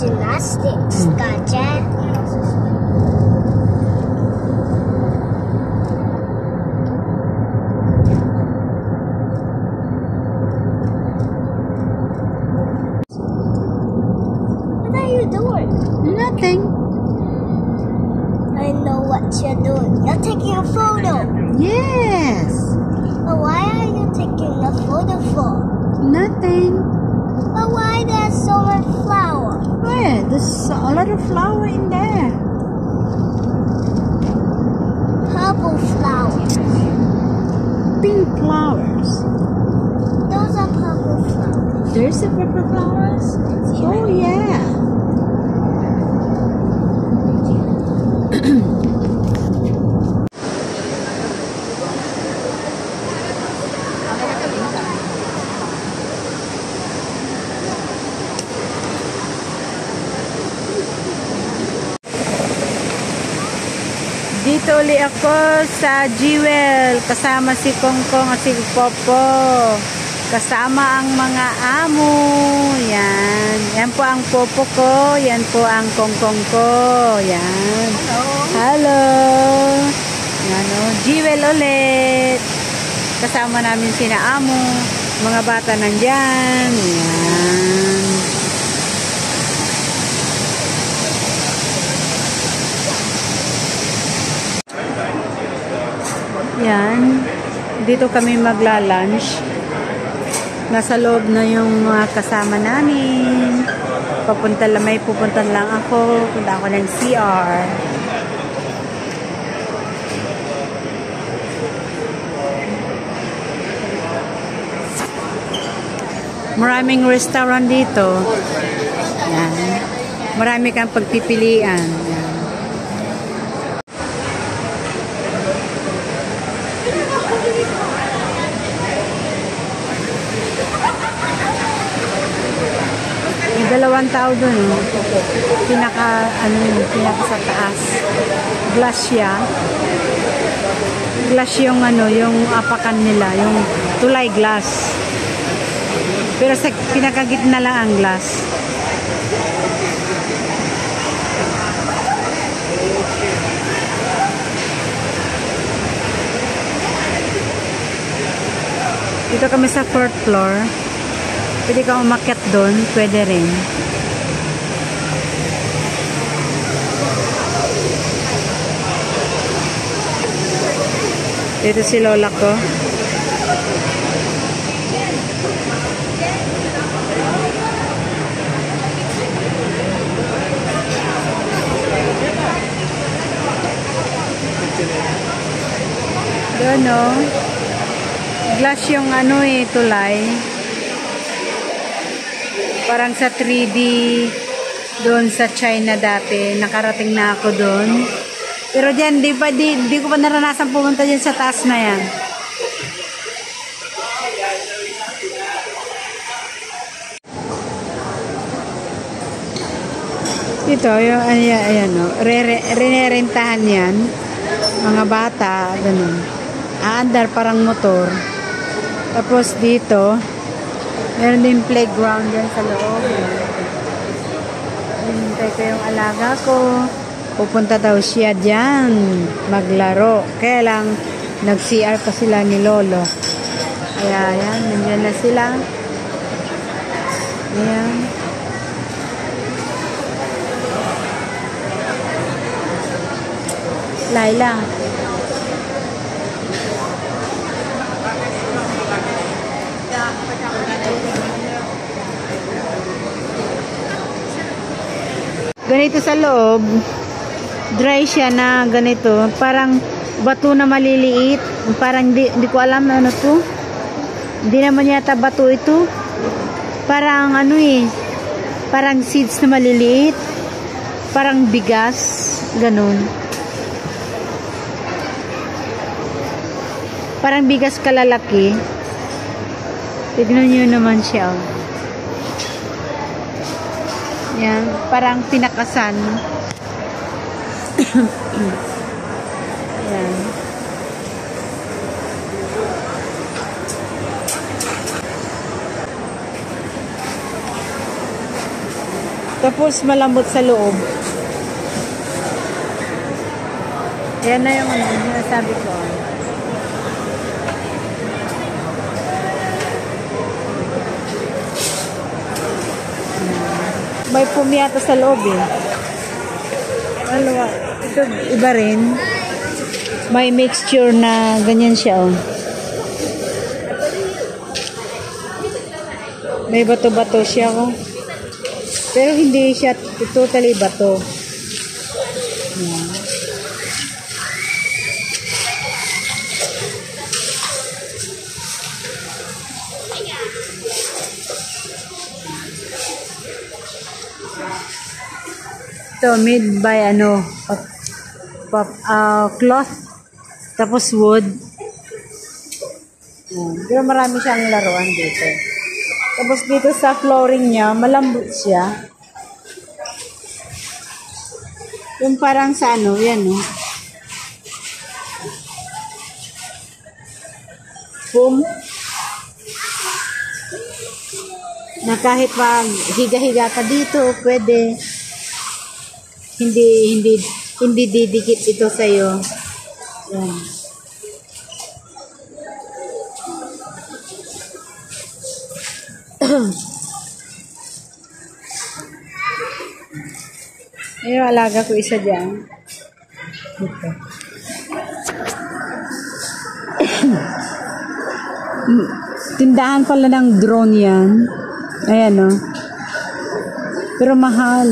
gymnastics. Gotcha. What are you doing? Nothing. I know what you're doing. You're taking a photo. Yes. But why are you taking a photo for? Nothing. But why there's so much flower? Where? There's a lot of flower in there. Purple flowers. Pink flowers. Those are purple flowers. There's a purple flowers? Oh, yeah. Dito uli ako sa Jewel kasama si Kongkong at si Popo, kasama ang mga amo. Yan po ang Popo ko, yan po ang Kongkong ko. Yan. Hello. Yan o, Jewel ulit. Kasama namin sina amo, mga bata nandyan. Yan. Yan, dito kami magla-lunch. Nasa loob na yung mga kasama namin. May pupunta lang ako. Punta ako ng CR. Maraming restaurant dito. Yan. Marami kang pagpipilian. Yan. May dalawang tao doon, no? Pinaka sa taas. Glass siya. Glass yung yung apakan nila, yung tulay glass. Pero sa pinakagitna lang ang glass. Dito kami sa 4th floor. Pwede kang umakyat doon, pwede rin. Dito si lola ko. Doon, no? Glass yung tulay. Parang sa 3D doon sa China dati. Nakarating na ako doon. Pero dyan, di ko pa naranasan pumunta dyan sa taas na yan. Ito, yung ayan, re-rentahan yan. Mga bata, ganun. Aandar parang motor. Tapos dito, meron din playground dyan sa loob. Hintay ko yung alaga ko. Pupunta daw siya dyan. Maglaro. Kaya lang, nag-CR pa sila ni Lolo. Kaya yan, nandiyan na sila. Ayan. Laila. Ganito sa loob, dry siya na ganito, parang bato na maliliit, parang di ko alam na ano to. Hindi naman yata bato ito. Parang parang seeds na maliliit, parang bigas, ganun. Parang bigas kalalaki. Tignan niyo naman siya. Yan, parang pinakasan. Yan. Tapos malambot sa loob. Yan na yung sinasabi ko. May pumiyata sa loob eh. Ano, ito iba rin. May mixture na ganyan siya oh. May bato-bato siya oh. Pero hindi siya totally bato. Yan. Ito made by cloth tapos wood. Pero marami siyang laruan dito. Tapos dito sa flooring niya malambot siya. Yung parang sa yan oh. Foam. Na kahit pag higa-higa ka dito, pwede. Hindi didikit ito sa iyo. Yan. Yung alaga ko isa diyan. Dito. Tindahan pala ng drone yan. Ayan o. Pero mahal.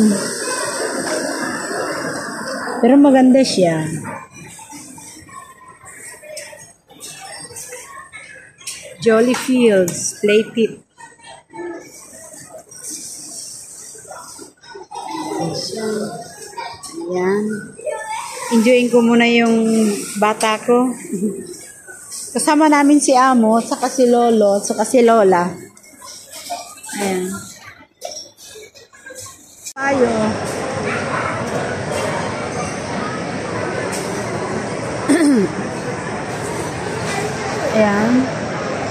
Pero maganda siya. Jolly Fields Play Pit. Ayan. Enjoyin ko muna yung bata ko. Kasama namin si Amo, saka si Lolo, saka si Lola. Ayan. Tayo. Ayan.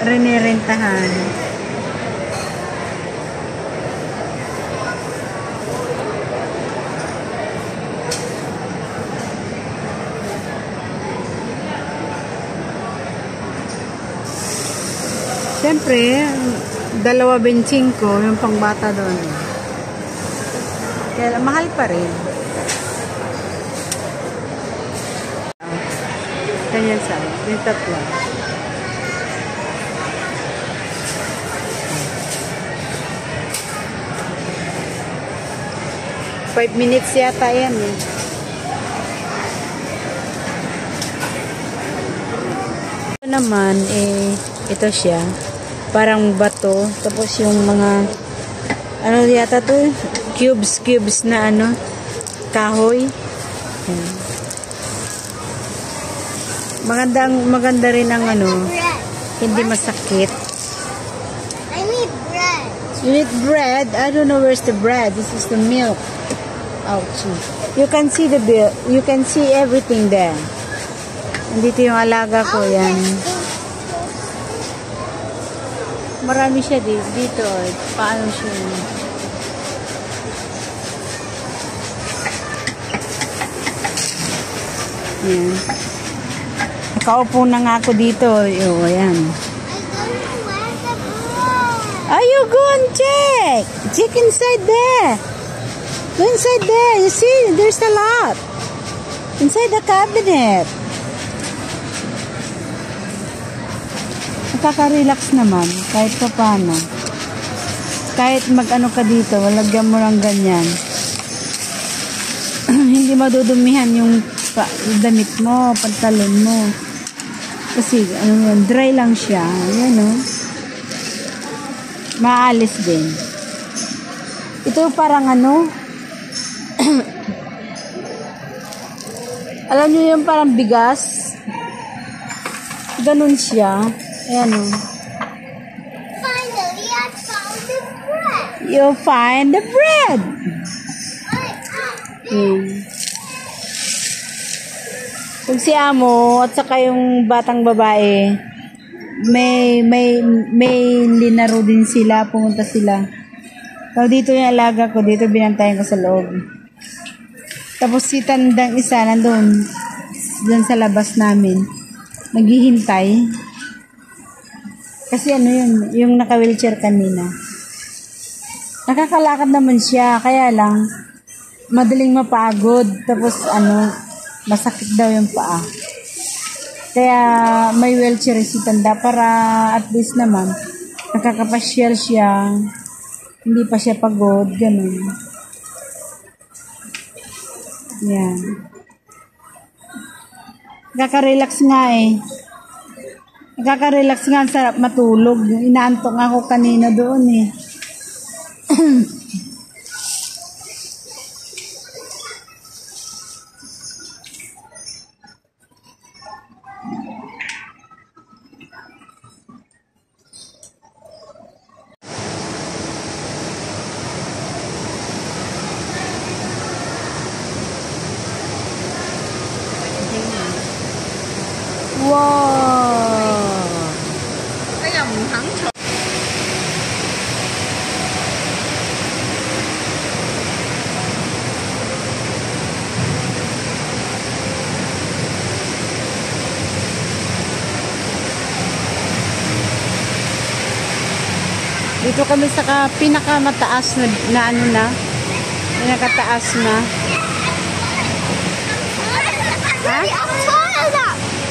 Renirentahan. Siyempre, 2.25 yung pangbata doon. Kaya mahal pa rin. Ganyan sa yung tatlo. Five minutes yata yan eh. Ito naman eh, ito siya. Parang bato. Tapos yung mga ano yata to? Cubes na kahoy. Ayan. Maganda rin ang hindi masakit. I need bread. You need bread? I don't know where's the bread. This is the milk. Ouch. You can see you can see everything there. Andito yung alaga ko, yan. Marami siya dito. Paano siya? Yan. Nakaupo na nga ako dito. Oh, ayan. Are you go and check? Check inside there. Go inside there. You see, there's a lot. Inside the cabinet. Nakaka-relax naman. Kahit pa paano. Kahit mag-ano ka dito, walagyan mo lang ganyan. Hindi madudumihan yung damit mo, pantalon mo. Kasi, dry lang siya. Ayan, no? Maalis din. Ito parang alam nyo yung parang bigas? Ganun siya. Ayan, no? Finally, I found the bread. You find the bread. Kung si Amo at saka yung batang babae, may linaro din sila, pumunta sila. So, dito yung alaga ko. Dito binantayan ko sa loob. Tapos si tandang isa nandun. Doon sa labas namin. Naghihintay. Kasi ano yun, yung naka-wheelchair kanina. Nakakalakad naman siya. Kaya lang, madaling mapagod. Tapos masakit daw yung paa. Kaya may wheelchair si tanda para at least naman nakakapasyal siya. Hindi pa siya pagod. Ganun. Yan. Nakaka-relax nga eh. Nakaka-relax nga. Sarap matulog. Inaantok ako kanina doon eh. Wow! Dito kami sa pinakamataas na pinakataas na. Ha?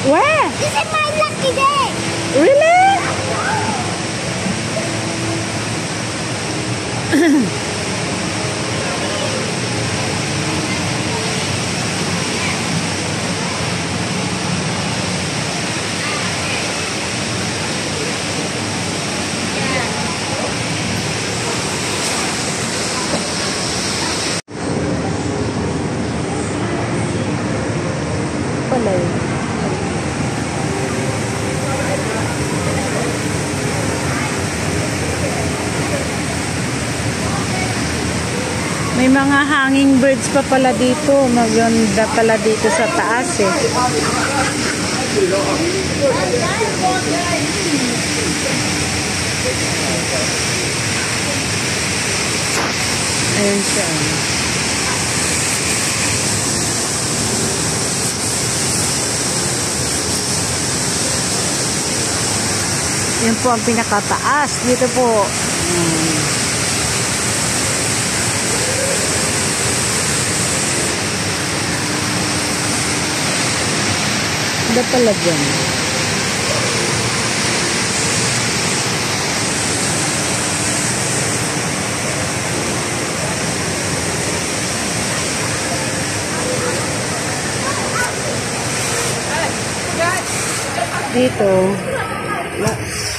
Where? This is my lucky day. Really? Pala yun. May mga hanging birds pa pala dito. Maganda pala dito sa taas eh. Ayan siya. Yan po ang pinakataas. Dito po. Ganda pala dyan. Dito,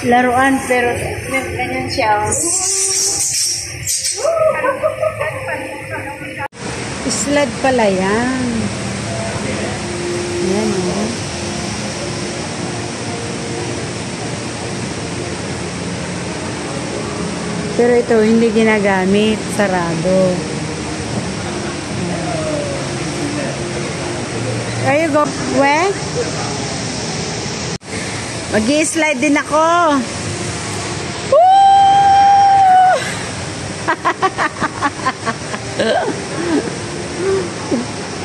laruan pero ganyan siya. Sled pala yan. Yan o. Pero ito hindi ginagamit, sarado. There you go. Where? Mag-i-slide din ako. Woo!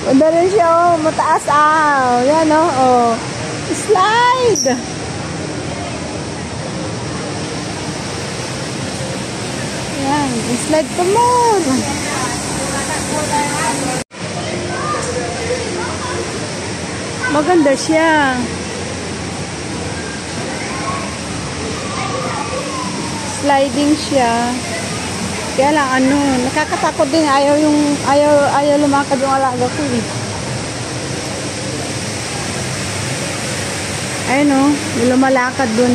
Ganda rin siya, oh. Mataas, ah. Yan, oh. Slide! Yan. Slide pa more. Maganda siya. Sliding siya. Kaya lang nakakatakot din, ayaw lumakad yung alaga ko eh. Ayun lumalakad dun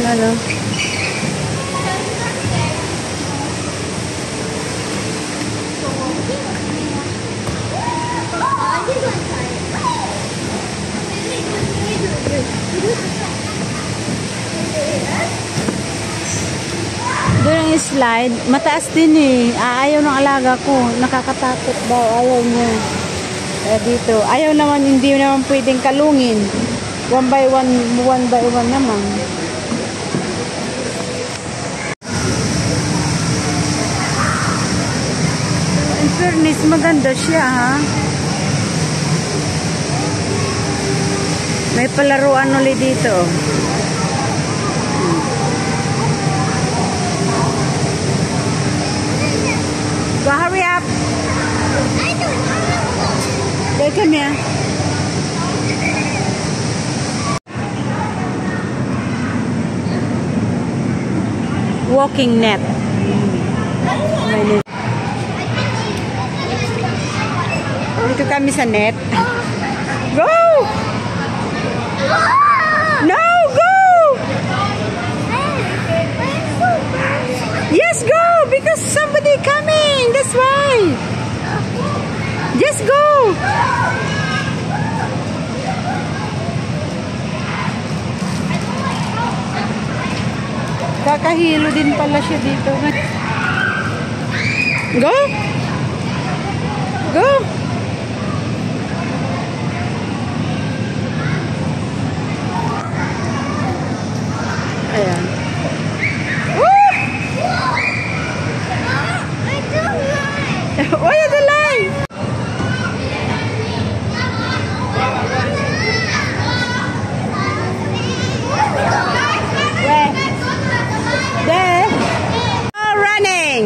Doon ang slide, mataas din eh. Ayaw ng alaga ko. Nakakatakot daw. Ayaw niya. Dito. Ayaw naman, hindi naman pwedeng kalungin. One by one naman. fairness, maganda siya, ha? May palaruan ulit dito. Go, hurry up. Okay, come here. Walking net. Dito kami sa net. Go! No, go! Yes, go! Because somebody coming. That's why. Just go! Kakahilo din pala siya dito. Go! Go! Ayan. Why are the line? Where? There. Oh, running.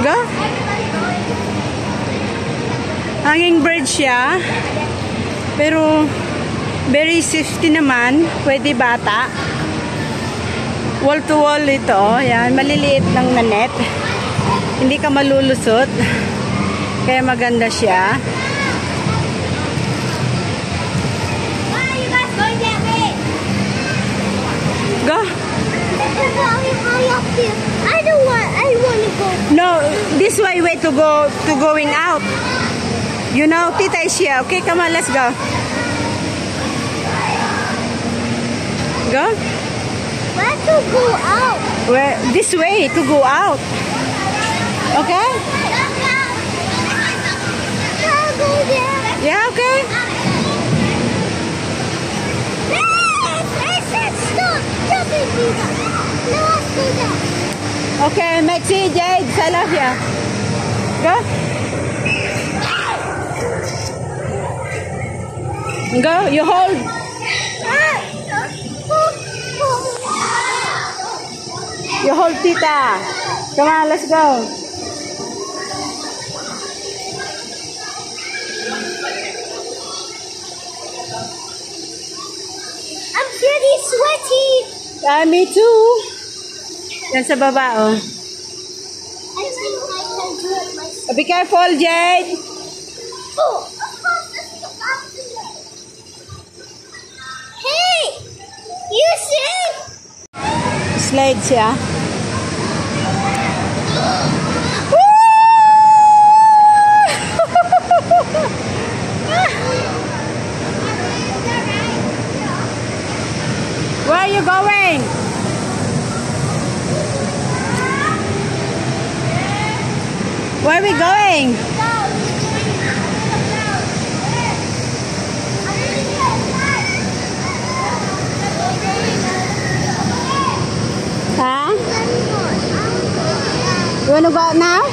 Go. Hanging bird siya. Pero very safety naman. Pwede bata. Wall to wall ito. Yan. Maliliit lang na net. Hindi ka malulusot. Kaya maganda siya. Go. I want to go. No, this way to going out. You know, Tita is here. Okay, come on, let's go. Go. Where to go out? Where? This way to go out. Okay? I'll go there. Yeah, okay. I said stop. Jumping people. No, let's go there. Okay, Maxi, Jade, I love you. Go. Go, you hold. You hold Tita. Come on, let's go. I'm pretty sweaty. Me too. Yan sa baba, oh. I think I can do it myself. Be careful, Jade. Oh. Hey, you see? Slide siya. Where are you going? Where are we going? Huh? You want to go out now?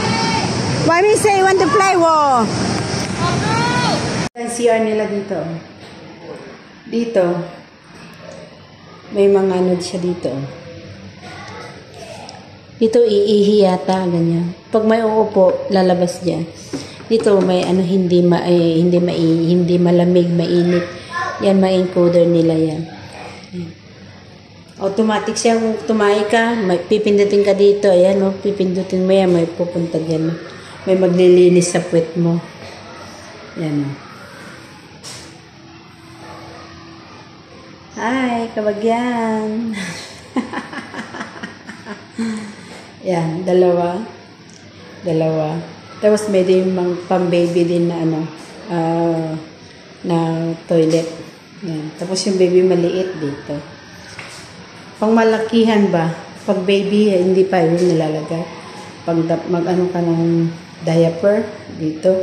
Why me say you want to play war? Ang CR nila dito. Dito. May mga ano siya dito. Dito iihi yata, ganyan. Pag may uupo, lalabas diyan. Dito may ano hindi malamig, mainit. Yan ma-encoder nila yan. Automatic siya kung tumahi ka, may pipindutin ka dito. Ayan, oh, pipindutin mo yan, may pupunta diyan. May maglilinis sa puwet mo. Yan, oh. Hi, kabagyan. Yan, dalawa. Tapos may din pang-baby din na ano, na toilet. Yan. Tapos yung baby maliit dito. Pang malakihan ba? Pag baby, hindi pa yun nilalagay. Pag mag-ano ka ng diaper dito.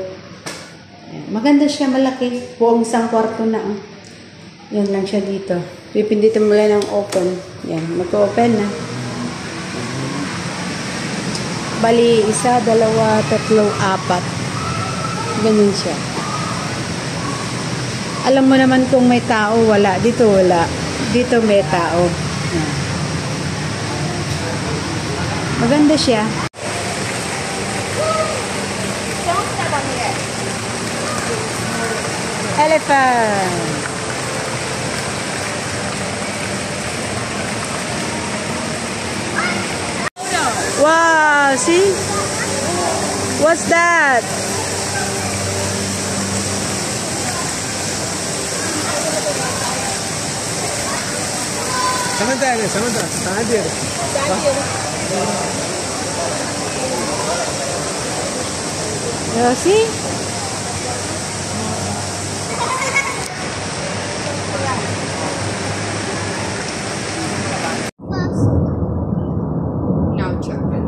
Yan. Maganda siya, malaki. Buong isang kwarto na. Oh. Yan lang siya dito. Pipindutin mo lang ng open. Yan, mag-open na. Bali, isa, dalawa, tatlo, apat. Ganyan siya. Alam mo naman kung may tao, wala. Dito wala. Dito may tao. Yan. Maganda siya. Elephant. Wow, see? What's that? Samantha, Samantha. You see? No children.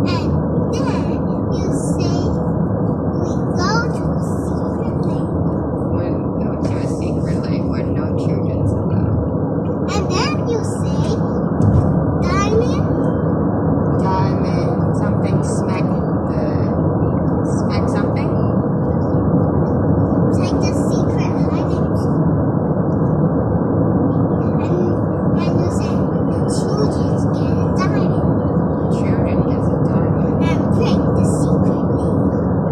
And then you say we go to a secret lake. When go to a secret lake when no children's allowed. And then you say diamond. Diamond, something smack something. Take the secret hiding spot. And you say children get a diamond. Children gets a diamond And break the secret lake.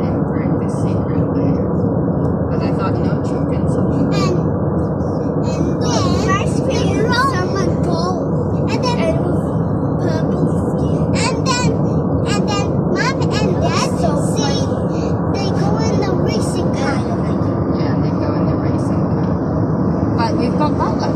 and break the secret layer. But I thought no children's allowed. And then first someone gold. And then purple skin. And then mom and dad say they go in the racing car. Yeah, they go in the racing car. But we've got Bella.